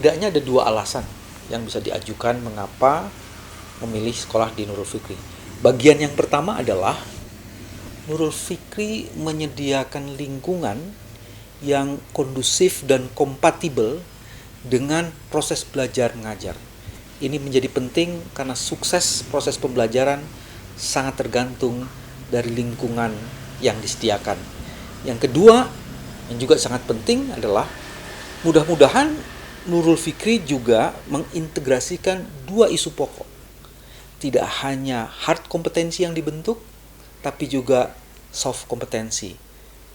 Setidaknya ada dua alasan yang bisa diajukan mengapa memilih sekolah di Nurul Fikri. Bagian yang pertama adalah Nurul Fikri menyediakan lingkungan yang kondusif dan kompatibel dengan proses belajar mengajar. Ini menjadi penting karena sukses proses pembelajaran sangat tergantung dari lingkungan yang disediakan. Yang kedua, yang juga sangat penting adalah mudah-mudahan Nurul Fikri juga mengintegrasikan dua isu pokok. Tidak hanya hard kompetensi yang dibentuk, tapi juga soft kompetensi.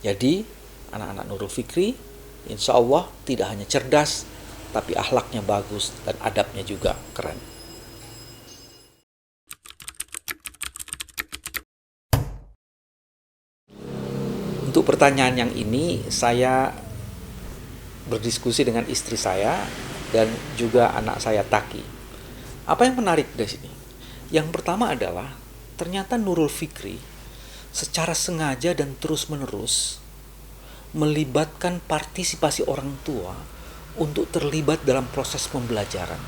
Jadi, anak-anak Nurul Fikri insya Allah tidak hanya cerdas, tapi akhlaknya bagus dan adabnya juga keren. Untuk pertanyaan yang ini, saya berdiskusi dengan istri saya dan juga anak saya Taki. Apa yang menarik dari sini? Yang pertama adalah ternyata Nurul Fikri secara sengaja dan terus-menerus melibatkan partisipasi orang tua untuk terlibat dalam proses pembelajaran.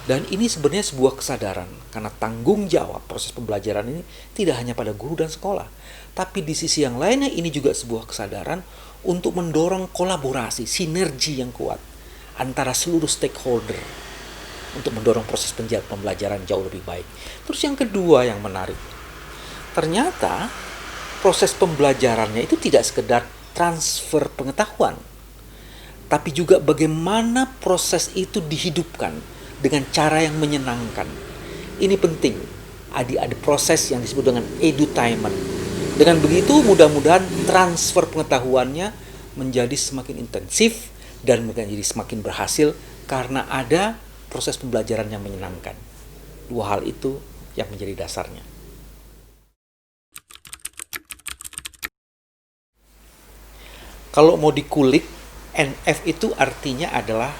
Dan ini sebenarnya sebuah kesadaran karena tanggung jawab proses pembelajaran ini tidak hanya pada guru dan sekolah, tapi di sisi yang lainnya ini juga sebuah kesadaran untuk mendorong kolaborasi, sinergi yang kuat antara seluruh stakeholder untuk mendorong proses pembelajaran jauh lebih baik. Terus yang kedua yang menarik, ternyata proses pembelajarannya itu tidak sekedar transfer pengetahuan, tapi juga bagaimana proses itu dihidupkan dengan cara yang menyenangkan. Ini penting. Ada proses yang disebut dengan edutainment. Dengan begitu mudah-mudahan transfer pengetahuannya menjadi semakin intensif dan menjadi semakin berhasil karena ada proses pembelajaran yang menyenangkan. Dua hal itu yang menjadi dasarnya. Kalau mau dikulik, NF itu artinya adalah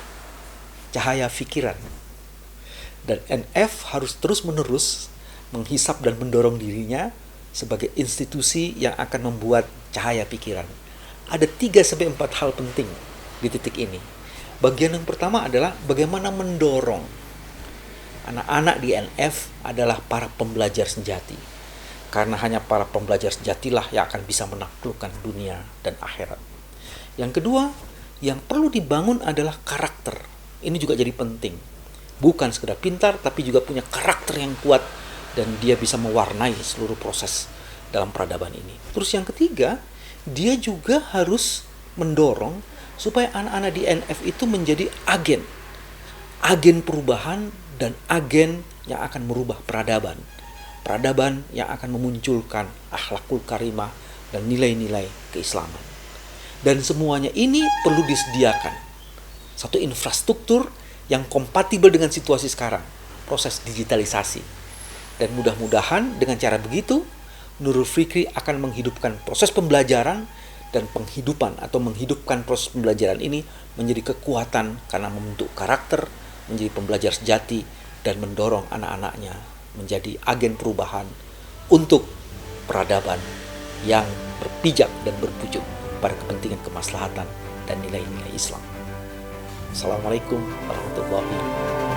cahaya pikiran. Dan NF harus terus-menerus menghisap dan mendorong dirinya sebagai institusi yang akan membuat cahaya pikiran. Ada 3-4 hal penting di titik ini. Bagian yang pertama adalah bagaimana mendorong. Anak-anak di NF adalah para pembelajar sejati. Karena hanya para pembelajar sejatilah yang akan bisa menaklukkan dunia dan akhirat. Yang kedua, yang perlu dibangun adalah karakter. Ini juga jadi penting. Bukan sekedar pintar, tapi juga punya karakter yang kuat dan dia bisa mewarnai seluruh proses dalam peradaban ini. Terus yang ketiga, dia juga harus mendorong supaya anak-anak di NF itu menjadi agen perubahan dan agen yang akan merubah peradaban yang akan memunculkan akhlakul karimah dan nilai-nilai keislaman. Dan semuanya ini perlu disediakan satu infrastruktur yang kompatibel dengan situasi sekarang, proses digitalisasi. Dan mudah-mudahan dengan cara begitu, Nurul Fikri akan menghidupkan proses pembelajaran dan menghidupkan proses pembelajaran ini menjadi kekuatan karena membentuk karakter, menjadi pembelajar sejati, dan mendorong anak-anaknya menjadi agen perubahan untuk peradaban yang berpijak dan berpujuk pada kepentingan kemaslahatan dan nilai-nilai Islam. Assalamualaikum warahmatullahi wabarakatuh.